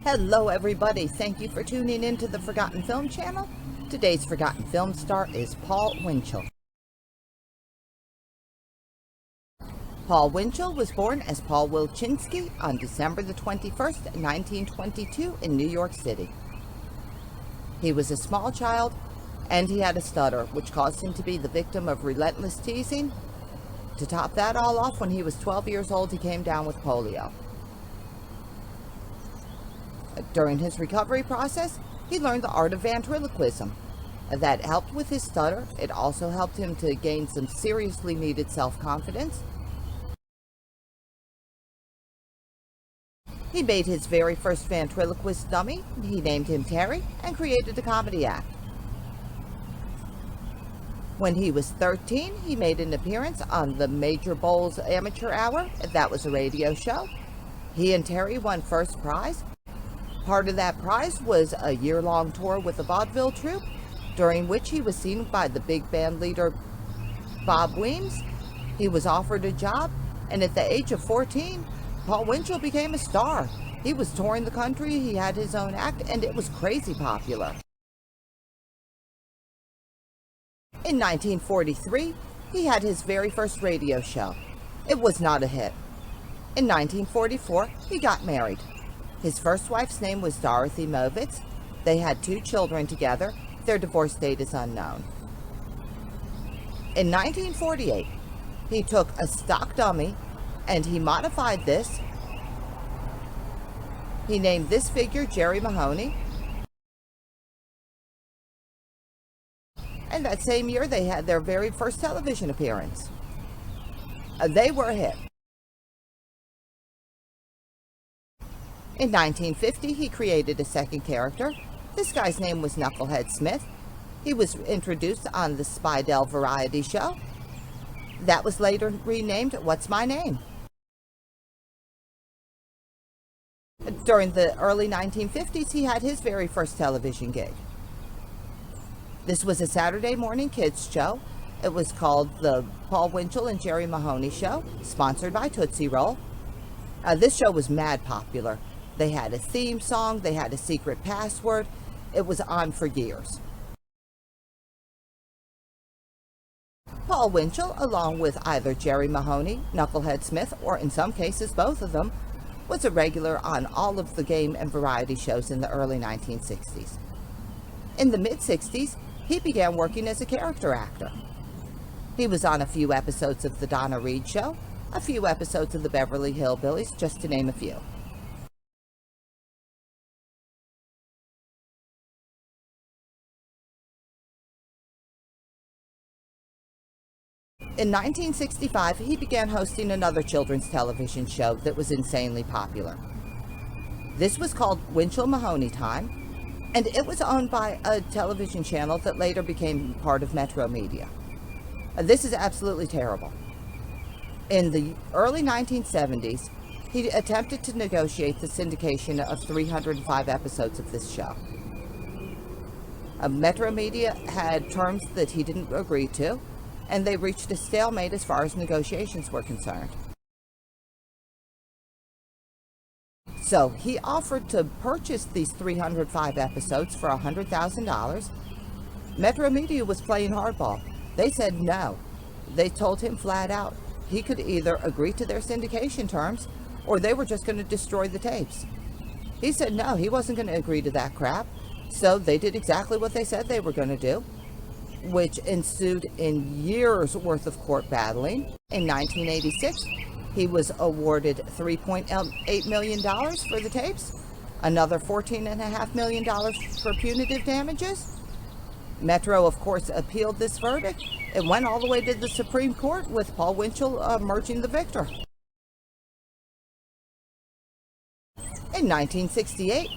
Hello everybody, thank you for tuning in to the Forgotten Film channel. Today's Forgotten Film star is Paul Winchell. Paul Winchell was born as Paul Wilczynski on December the 21st, 1922 in New York City. He was a small child and he had a stutter, which caused him to be the victim of relentless teasing. To top that all off, when he was 12 years old, he came down with polio. During his recovery process, he learned the art of ventriloquism. That helped with his stutter. It also helped him to gain some seriously needed self-confidence. He made his very first ventriloquist dummy. He named him Terry and created a comedy act. When he was 13, he made an appearance on the Major Bowles Amateur Hour. That was a radio show. He and Terry won first prize. Part of that prize was a year-long tour with the vaudeville troupe, during which he was seen by the big band leader Bob Weems. He was offered a job, and at the age of 14, Paul Winchell became a star. He was touring the country, he had his own act, and it was crazy popular. In 1943, he had his very first radio show. It was not a hit. In 1944, he got married. His first wife's name was Dorothy Movitz. They had 2 children together. Their divorce date is unknown. In 1948, he took a stock dummy and he modified this. He named this figure Jerry Mahoney. And that same year, they had their very first television appearance. They were a hit. In 1950, he created a second character. This guy's name was Knucklehead Smith. He was introduced on the Spidell variety show. That was later renamed What's My Name? During the early 1950s, he had his very first television gig. This was a Saturday morning kids show. It was called the Paul Winchell and Jerry Mahoney Show, sponsored by Tootsie Roll. This show was mad popular. They had a theme song, they had a secret password. It was on for years. Paul Winchell, along with either Jerry Mahoney, Knucklehead Smith, or in some cases both of them, was a regular on all of the game and variety shows in the early 1960s. In the mid-60s, he began working as a character actor. He was on a few episodes of The Donna Reed Show, a few episodes of the Beverly Hillbillies, just to name a few. In 1965, he began hosting another children's television show that was insanely popular. This was called Winchell Mahoney Time, and it was owned by a television channel that later became part of Metro Media. This is absolutely terrible. In the early 1970s, he attempted to negotiate the syndication of 305 episodes of this show. Metro Media had terms that he didn't agree to, and they reached a stalemate as far as negotiations were concerned. So he offered to purchase these 305 episodes for $100,000. Metro Media was playing hardball. They said no. They told him flat out he could either agree to their syndication terms or they were just going to destroy the tapes. He said no, he wasn't going to agree to that crap. So they did exactly what they said they were going to do, which ensued in years worth of court battling. In 1986, he was awarded $3.8 million for the tapes, another $14.5 million for punitive damages. Metro, of course, appealed this verdict. It went all the way to the Supreme Court, with Paul Winchell emerging the victor. In 1968,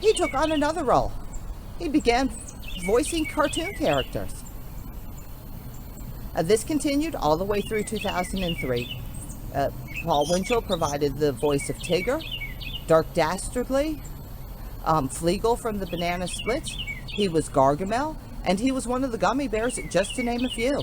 he took on another role. He began voicing cartoon characters. This continued all the way through 2003. Paul Winchell provided the voice of Tigger, Dirk Dastardly, Fleagle from the Banana Splits. He was Gargamel, and he was one of the gummy bears, just to name a few.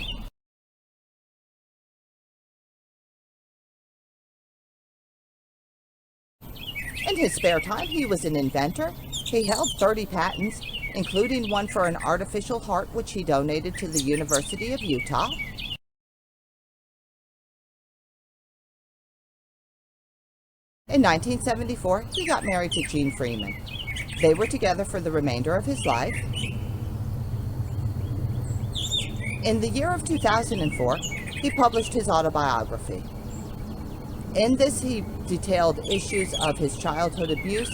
In his spare time, he was an inventor. He held 30 patents, including one for an artificial heart, which he donated to the University of Utah. In 1974, he got married to Jean Freeman. They were together for the remainder of his life. In the year of 2004, he published his autobiography. In this, he detailed issues of his childhood abuse,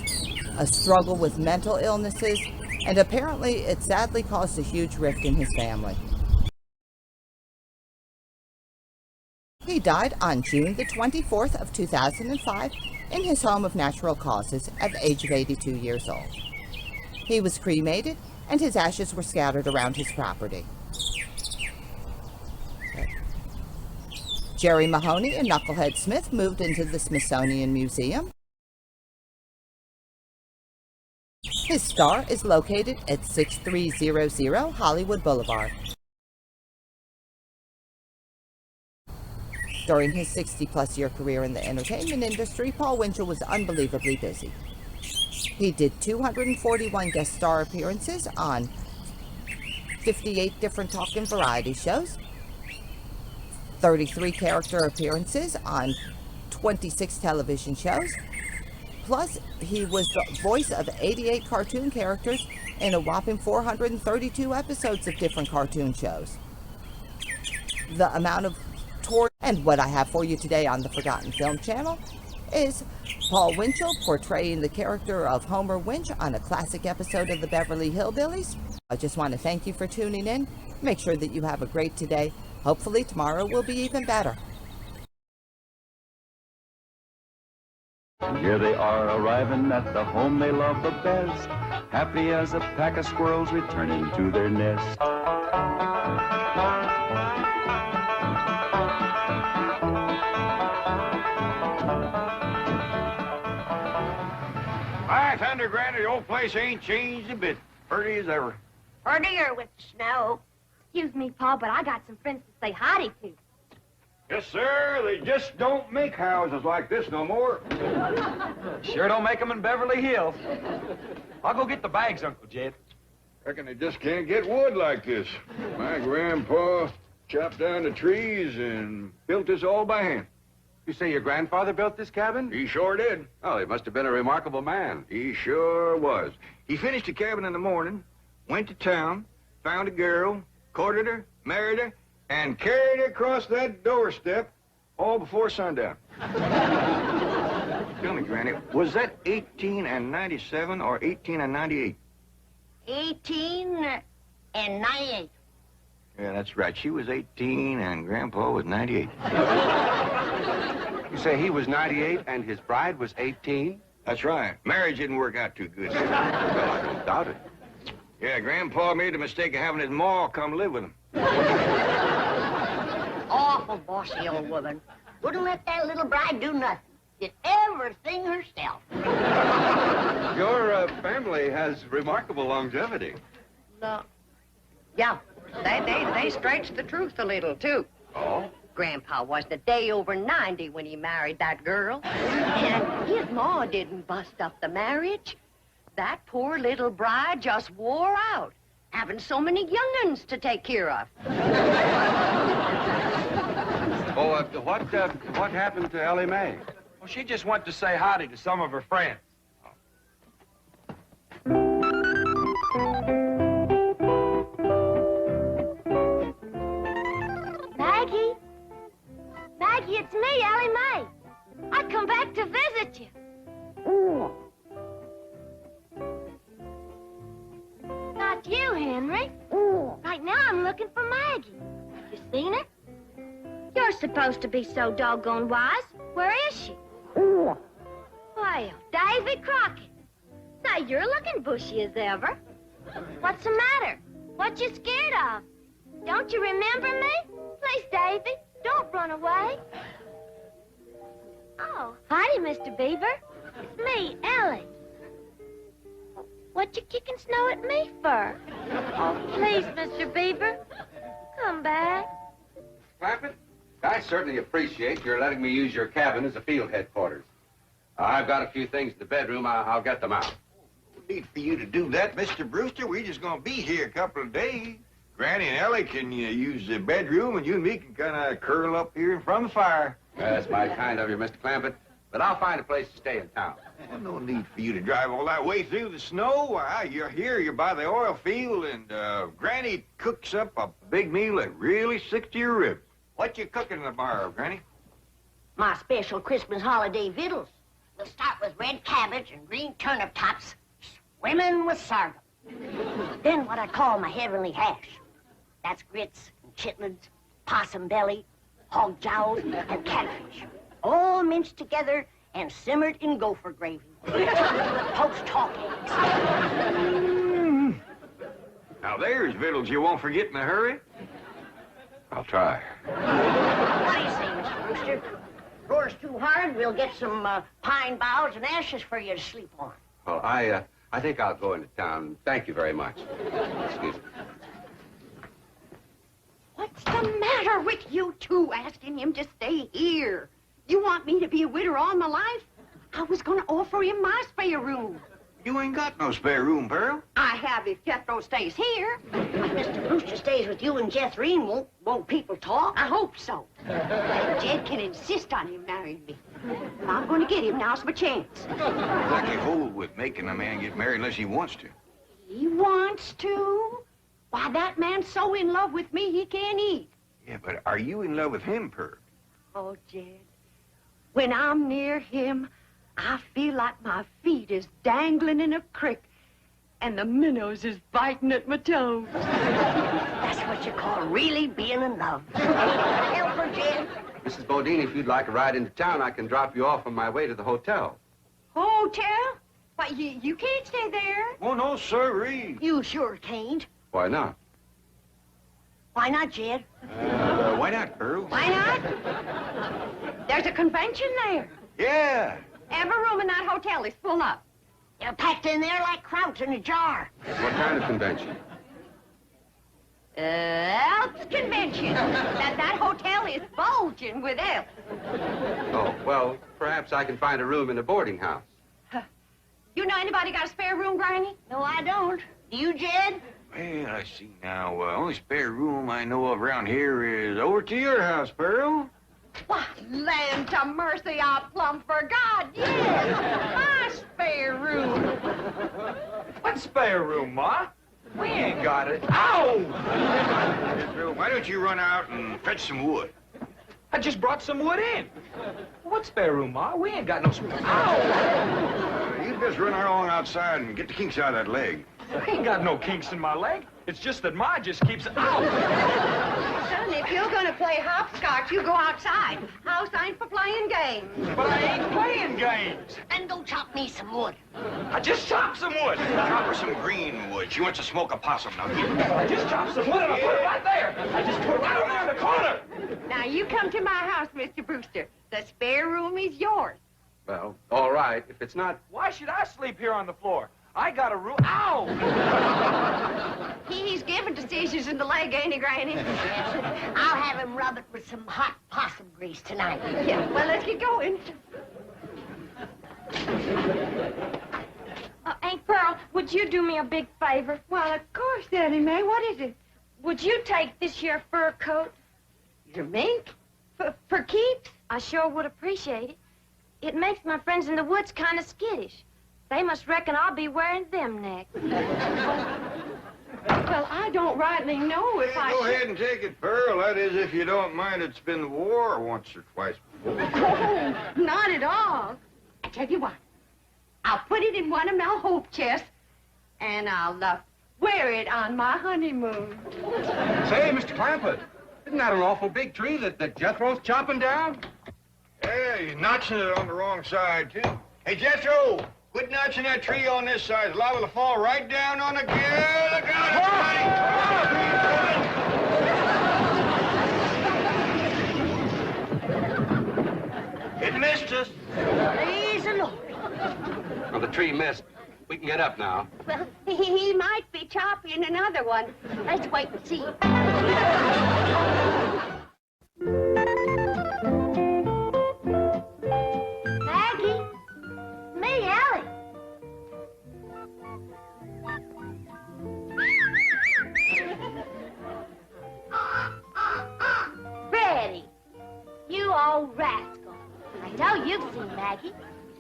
a struggle with mental illnesses, and apparently it sadly caused a huge rift in his family. He died on June the 24th of 2005 in his home of natural causes at the age of 82 years old. He was cremated and his ashes were scattered around his property. Jerry Mahoney and Knucklehead Smith moved into the Smithsonian Museum. His star is located at 6300 Hollywood Boulevard. During his 60-plus year career in the entertainment industry, Paul Winchell was unbelievably busy. He did 241 guest star appearances on 58 different talk and variety shows, 33 character appearances on 26 television shows, plus he was the voice of 88 cartoon characters in a whopping 432 episodes of different cartoon shows. The amount of tour and what I have for you today on the Forgotten Film channel is Paul Winchell portraying the character of Homer Winch on a classic episode of the Beverly Hillbillies. I just want to thank you for tuning in. Make sure that you have a great day. Hopefully tomorrow will be even better. Here they are arriving at the home they love the best, happy as a pack of squirrels returning to their nest. Hi, Thunder Granny, the old place ain't changed a bit. Pretty as ever. Prettier with the snow. Excuse me, Pa, but I got some friends to say howdy to. Yes, sir. They just don't make houses like this no more. Sure don't make them in Beverly Hills. I'll go get the bags, Uncle Jed. Reckon they just can't get wood like this. My grandpa chopped down the trees and built this all by hand. You say your grandfather built this cabin? He sure did. Oh, he must have been a remarkable man. He sure was. He finished the cabin in the morning, went to town, found a girl, courted her, married her, and carried her across that doorstep all before sundown. Tell me, Granny, was that 18 and 97 or 18 and 98? 18 and 98. Yeah, that's right. She was 18 and Grandpa was 98. You say he was 98 and his bride was 18? That's right. Marriage didn't work out too good. Well, I don't doubt it. Yeah, Grandpa made the mistake of having his ma come live with him. Awful bossy old woman. Wouldn't let that little bride do nothing. Did everything herself. Your family has remarkable longevity. No. Yeah, they stretched the truth a little, too. Oh? Grandpa wasn't a day over 90 when he married that girl. And his ma didn't bust up the marriage. That poor little bride just wore out, having so many young'uns to take care of. Oh, what happened to Ellie Mae? Well, she just went to say howdy to some of her friends. Maggie? Maggie, it's me, Ellie Mae. I come back to visit you. Not you, Henry. Right now I'm looking for Maggie. You seen her? You're supposed to be so doggone wise. Where is she? Well, Davy Crockett. Say, you're looking bushy as ever. What's the matter? What you scared of? Don't you remember me? Please, Davy, don't run away. Oh, howdy, Mr. Beaver. It's me, Ellie. What you kicking snow at me for? Oh, please, Mr. Beaver, come back. Clampett, I certainly appreciate your letting me use your cabin as a field headquarters. I've got a few things in the bedroom. I'll get them out. No need for you to do that, Mr. Brewster. We're just gonna be here a couple of days. Granny and Ellie can use the bedroom, and you and me can kind of curl up here in front of the fire. That's mighty kind of you, Mr. Clampett. But I'll find a place to stay in town. Well, no need for you to drive all that way through the snow. Why, you're here, you're by the oil field, and Granny cooks up a big meal that really sticks to your ribs. What you cooking tomorrow, Granny? My special Christmas holiday victuals. We'll start with red cabbage and green turnip tops, swimming with sorghum. Then what I call my heavenly hash. That's grits and chitlins, possum belly, hog jowls, and catfish. All minced together and simmered in gopher gravy. Poached hawk eggs. Now, there's victuals you won't forget in a hurry. I'll try. What do you say, Mr. Brewster? Roars too hard, we'll get some pine boughs and ashes for you to sleep on. Well, I think I'll go into town. Thank you very much. Excuse me. What's the matter with you two asking him to stay here? You want me to be a widower all my life? I was going to offer him my spare room. You ain't got no spare room, Pearl. I have if Jethro stays here. If Mr. Brewster stays with you and Jethrine, won't people talk? I hope so. Jed can insist on him marrying me. If I'm going to get him, now's my chance. Like you hold with making a man get married unless he wants to. He wants to? Why, that man's so in love with me he can't eat. Yeah, but are you in love with him, Pearl? Oh, Jed, when I'm near him, I feel like my feet is dangling in a creek and the minnows is biting at my toes. That's what you call really being in love. Help her, Jed. Mrs. Bodine, if you'd like a ride into town, I can drop you off on my way to the hotel. Hotel? Why, you can't stay there. Oh, no, sirree. You sure can't. Why not? Why not, Jed? Why not, Pearl? Why not? There's a convention there. Yeah. Every room in that hotel is full up. They're packed in there like kraut in a jar. What kind of convention? Elks convention. That hotel is bulging with elks. Oh, well, perhaps I can find a room in a boarding house. You know anybody got a spare room, Granny? No, I don't. Do you, Jed? Well, I see now. Only spare room I know of around here is over to your house, Pearl. Why, land to mercy, I plumb forgot. Yes, my spare room. What spare room, Ma? We ain't got it. Ow! Pearl, why don't you run out and fetch some wood? I just brought some wood in. What spare room, Ma? We ain't got no spare. Ow! You just run along outside and get the kinks out of that leg. I ain't got no kinks in my leg. It's just that Ma just keeps... Ow! Son, if you're going to play hopscotch, you go outside. House ain't for playing games. But I ain't playing games. And go chop me some wood. I just chopped some wood. Chop her some green wood. She wants to smoke a possum. Now get it. I just chopped some wood and I put it right there. I just put it right over there in the corner. Now, you come to my house, Mr. Brewster. The spare room is yours. Well, all right. If it's not... Why should I sleep here on the floor? I got a room... Ow! He's given to seizures in the leg, ain't he, Granny? I'll have him rub it with some hot possum grease tonight. Yeah, well, let's get going. Aunt Pearl, would you do me a big favor? Well, of course, Daddy May. What is it? Would you take this here fur coat? Your mink? For keeps? I sure would appreciate it. It makes my friends in the woods kind of skittish. They must reckon I'll be wearing them next. Well, I don't rightly know if I Go should... ahead and take it, Pearl. That is, if you don't mind it's been the war once or twice before. Oh, not at all. I tell you what. I'll put it in one of Mel Hope chests, and I'll wear it on my honeymoon. Say, Mr. Clampett, isn't that an awful big tree that Jethro's chopping down? Yeah, he's notching it on the wrong side, too. Hey, Jethro, quit notching that tree on this side. It's liable to fall right down on the... Look out! It missed us. Praise the Lord. Well, the tree missed. We can get up now. Well, he might be chopping another one. Let's wait and see. Maggie? Maggie.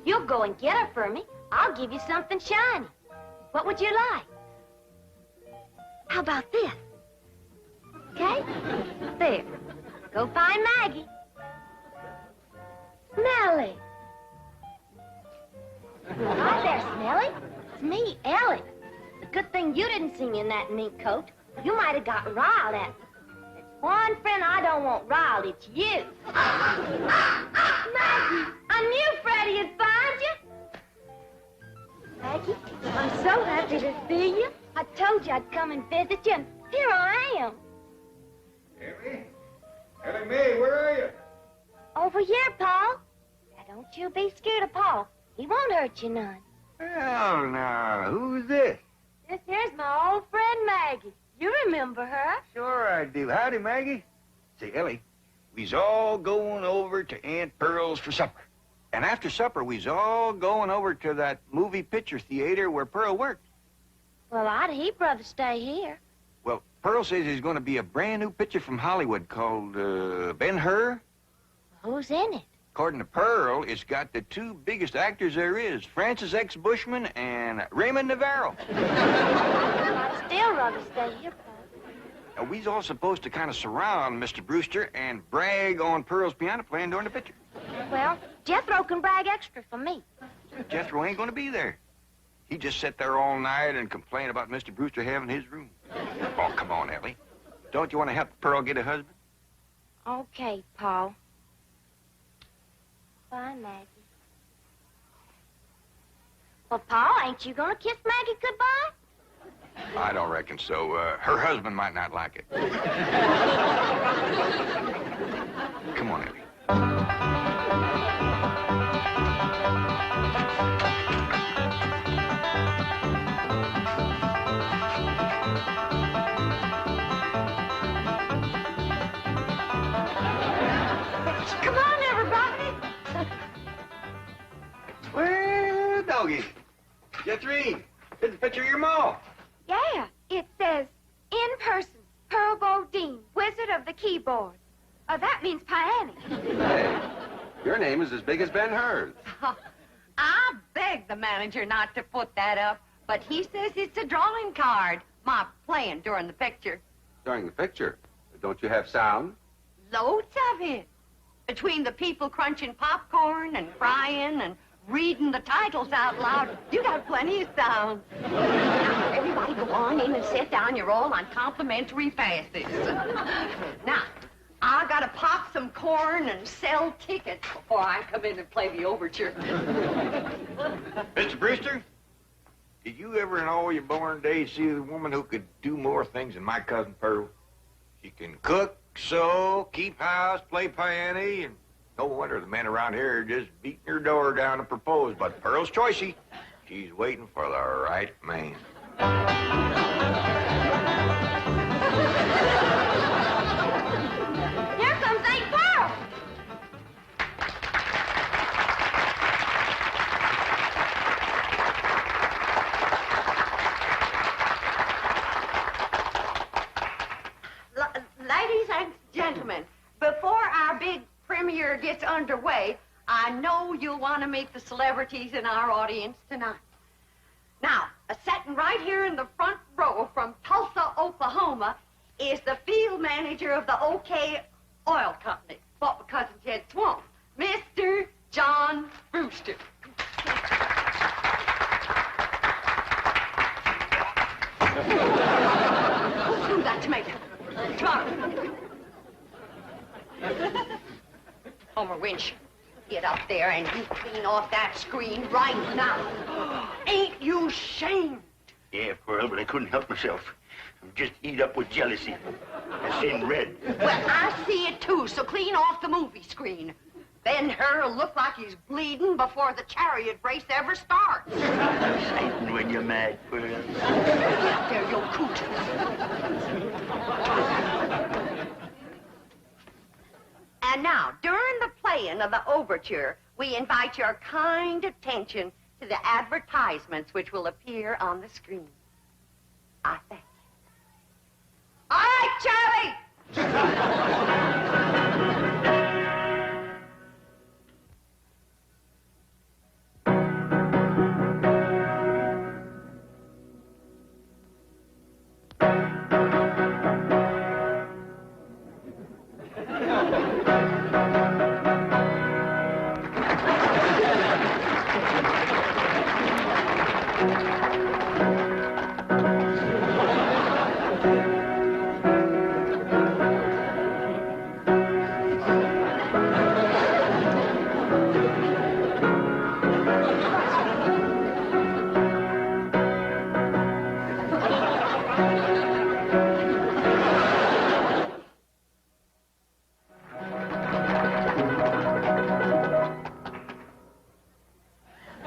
You'll go and get her for me. I'll give you something shiny. What would you like? How about this? Okay? There. Go find Maggie. Smelly. Hi there, Smelly. It's me, Ellie. It's a good thing you didn't see me in that mink coat. You might have got riled at me. There's one friend I don't want riled. It's you. Maggie, I knew Freddie would find you. Maggie, I'm so happy to see you. I told you I'd come and visit you, and here I am. Ellie? Ellie Mae, where are you? Over here, Paul. Now, don't you be scared of Paul. He won't hurt you none. Well, now, who's this? This here's my old friend Maggie. You remember her? Sure I do. Howdy, Maggie. Say, Ellie, we's all going over to Aunt Pearl's for supper. And after supper, we's all going over to that movie picture theater where Pearl worked. Well, I'd he'd rather stay here. Well, Pearl says there's going to be a brand new picture from Hollywood called Ben-Hur. Who's in it? According to Pearl, it's got the two biggest actors there is, Francis X. Bushman and Raymond Navarro. I'd still rather stay here, Paul. Now, we's all supposed to kind of surround Mr. Brewster and brag on Pearl's piano playing during the picture. Well, Jethro can brag extra for me. Jethro ain't going to be there. He just sat there all night and complained about Mr. Brewster having his room. Oh, come on, Ellie. Don't you want to help Pearl get a husband? Okay, Paul. Bye, Maggie. Well, Paul, ain't you gonna kiss Maggie goodbye? I don't reckon so. Her husband might not like it. Come on, Ellie. Come on, everybody. Well, doggy. Jethrine, it's a picture of your ma. Yeah, it says, in person, Pearl Bodine, Wizard of the Keyboard. That means Piany. Hey, your name is as big as Ben-Hur's. I begged the manager not to put that up, but he says it's a drawing card. My playing during the picture. During the picture, don't you have sound? Loads of it. Between the people crunching popcorn and frying and reading the titles out loud, you got plenty of sound. Now, everybody go on in and sit down. You're all on complimentary passes. Now, I gotta pop some corn and sell tickets before I come in and play the overture. Mr. Brewster, did you ever in all your born days see a woman who could do more things than my cousin Pearl? She can cook, sew, keep house, play piano, and no wonder the men around here are just beating her door down to propose. But Pearl's choicey. She's waiting for the right man. Here comes Aunt Pearl. Ladies and gentlemen, before our big premiere gets underway, I know you'll want to meet the celebrities in our audience tonight. Now, sitting right here in the front row from Tulsa, Oklahoma, is the field manager of the OK Oil Company, bought my cousin Ted Swamp, Mr. John Brewster. Go through that tomato. Come on. Homer Winchell, get up there and you clean off that screen right now. Ain't you ashamed? Yeah, Pearl, but I couldn't help myself. I'm just eat up with jealousy. I seen red. Well, I see it too, so clean off the movie screen. Ben-Hur'll look like he's bleeding before the chariot race ever starts. Exciting when you're mad, Pearl. Get up there, you coot. And now, during the playing of the overture, we invite your kind attention to the advertisements which will appear on the screen. I thank you. All right, Charlie!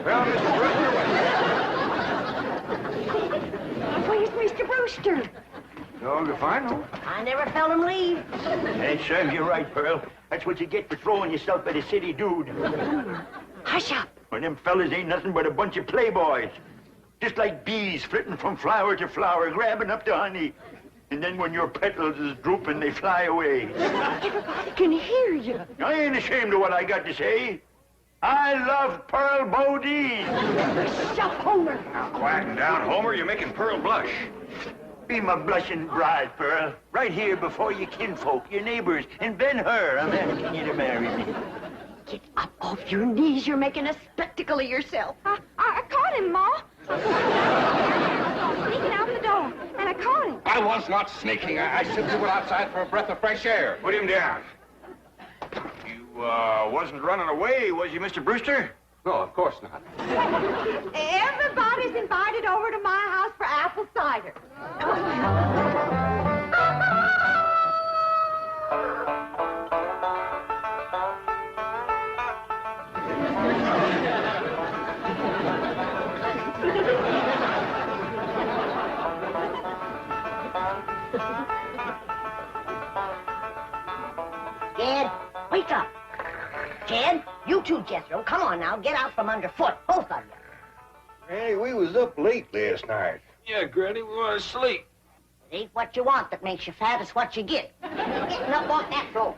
Well, Mr. Brewster, Where's Mr. Brewster? dog if I know. I never felt him leave. That serves you right, Pearl. That's what you get for throwing yourself at a city dude. Hush up. Well, them fellas ain't nothing but a bunch of playboys. Just like bees flitting from flower to flower, grabbing up the honey. And then when your petals is drooping, they fly away. Everybody can hear you. I ain't ashamed of what I got to say. I love Pearl Bodine. Shut Homer. Now, quieten down, Homer. You're making Pearl blush. Be my blushing bride, Pearl. Right here before your kinfolk, your neighbors, and then her. I'm asking you to marry me. Get up off your knees. You're making a spectacle of yourself. I caught him, Ma. Sneaking out the door, and I caught him. I was not sneaking. I simply went outside for a breath of fresh air. Put him down. You, wasn't running away, was you, Mr. Brewster? No, of course not. Everybody's invited over to my house for apple cider. Jed, wake up. Jed, you too, Jethro. Come on now, get out from underfoot, both of you. Hey, we was up late last night. Yeah, Granny, we want to sleep. It ain't what you want that makes you fat, it's what you get. Getting up off that floor.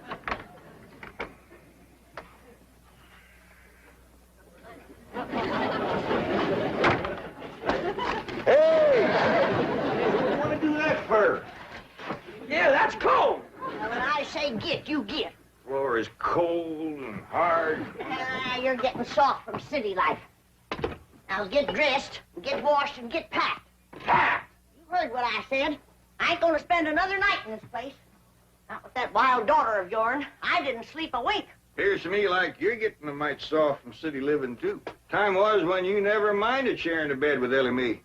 Hey! What do you want to do that for? Yeah, that's cold. Now, when I say get, you get. Floor is cold and hard. You're getting soft from city life. Now get dressed, and get washed, and get packed. Packed! You heard what I said. I ain't gonna spend another night in this place. Not with that wild daughter of yourn. I didn't sleep a wink. Appears to me like you're getting a mite soft from city living, too. Time was when you never minded sharing a bed with Ellie Mae.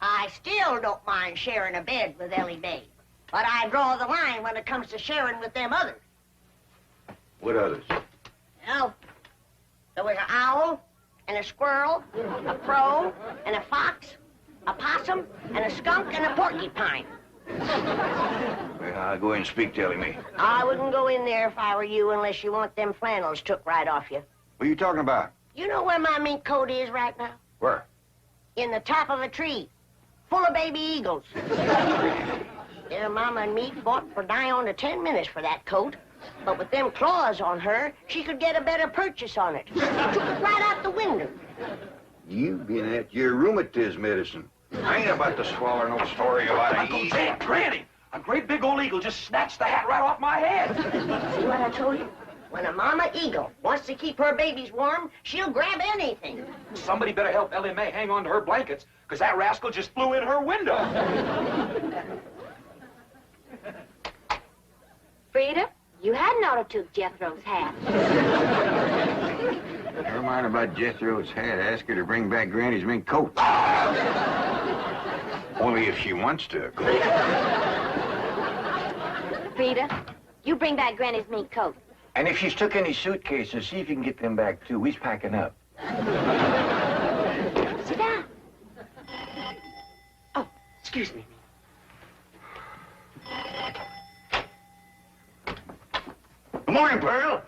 I still don't mind sharing a bed with Ellie Mae. But I draw the line when it comes to sharing with them others. What others? Well, there was an owl, and a squirrel, a crow, and a fox, a possum, and a skunk, and a porcupine. Well, I'll go in and speak to Ellie Mae. I wouldn't go in there if I were you unless you want them flannels took right off you. What are you talking about? You know where my mink coat is right now? Where? In the top of a tree, full of baby eagles. Their mama and me fought for nigh on to 10 minutes for that coat. But with them claws on her, she could get a better purchase on it. She took it right out the window. You've been at your rheumatism medicine. I ain't about to swallow no story about Uncle it. Jed, Granny, a great big old eagle just snatched the hat right off my head. See what I told you? When a mama eagle wants to keep her babies warm, she'll grab anything. Somebody better help Ellie Mae hang on to her blankets, because that rascal just flew in her window. Frida, you hadn't ought to took Jethro's hat. Never mind about Jethro's hat. Ask her to bring back Granny's mink coat. Only if she wants to. Frida, you bring back Granny's mink coat. And if she's took any suitcases, see if you can get them back, too. We's packing up. Sit down. Oh, excuse me. Good morning, Pearl.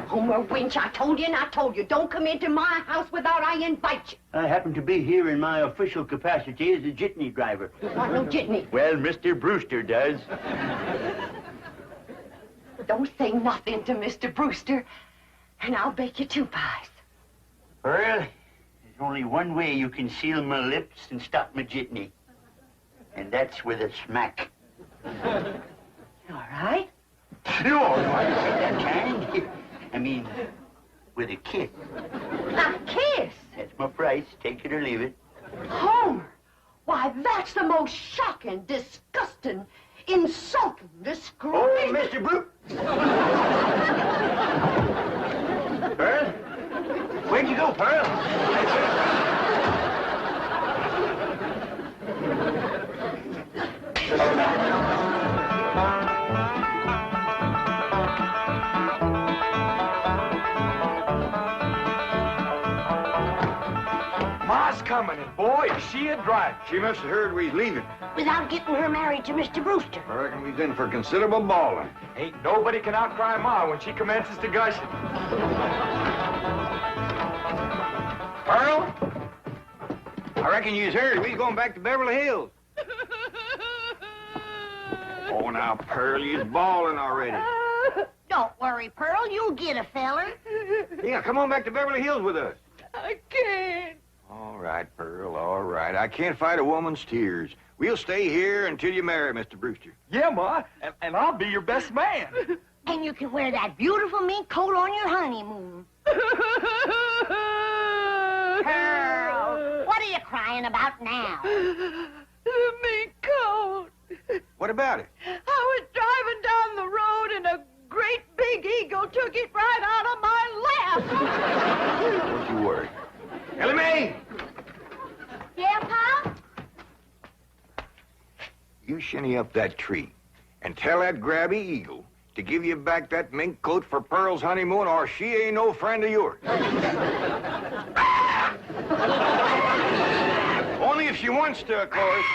Homer Winch, I told you and I told you, don't come into my house without I invite you. I happen to be here in my official capacity as a jitney driver. You want no jitney? Well, Mr. Brewster does. Don't say nothing to Mr. Brewster, and I'll bake you 2 pies. Pearl, there's only one way you can seal my lips and stop my jitney. And that's with a smack. All right? No, I didn't say that kind. I mean, with a kiss. A kiss? That's my price. Take it or leave it. Homer, why, that's the most shocking, disgusting, insulting disgrace. Oh, Mr. Brute. Pearl? Where'd you go, Pearl? coming, and boy, is she a driver. She must have heard we was leaving. Without getting her married to Mr. Brewster. I reckon we's in for considerable bawling. Ain't nobody can outcry Ma when she commences to gushing. Pearl? I reckon you's heard we's going back to Beverly Hills. Oh, now, Pearl, you's bawling already. Don't worry, Pearl. You'll get a feller. Yeah, come on back to Beverly Hills with us. I can't. All right, Pearl, all right. I can't fight a woman's tears. We'll stay here until you marry Mr. Brewster. Yeah, Ma, and I'll be your best man. And you can wear that beautiful mink coat on your honeymoon. Pearl, what are you crying about now? The mink coat. What about it? I was driving down the road and a great big eagle took it right out of my lap. Don't you worry. Ellie Mae! Yeah, Pa? You shinny up that tree and tell that grabby eagle to give you back that mink coat for Pearl's honeymoon, or she ain't no friend of yours. Only if she wants to, of course.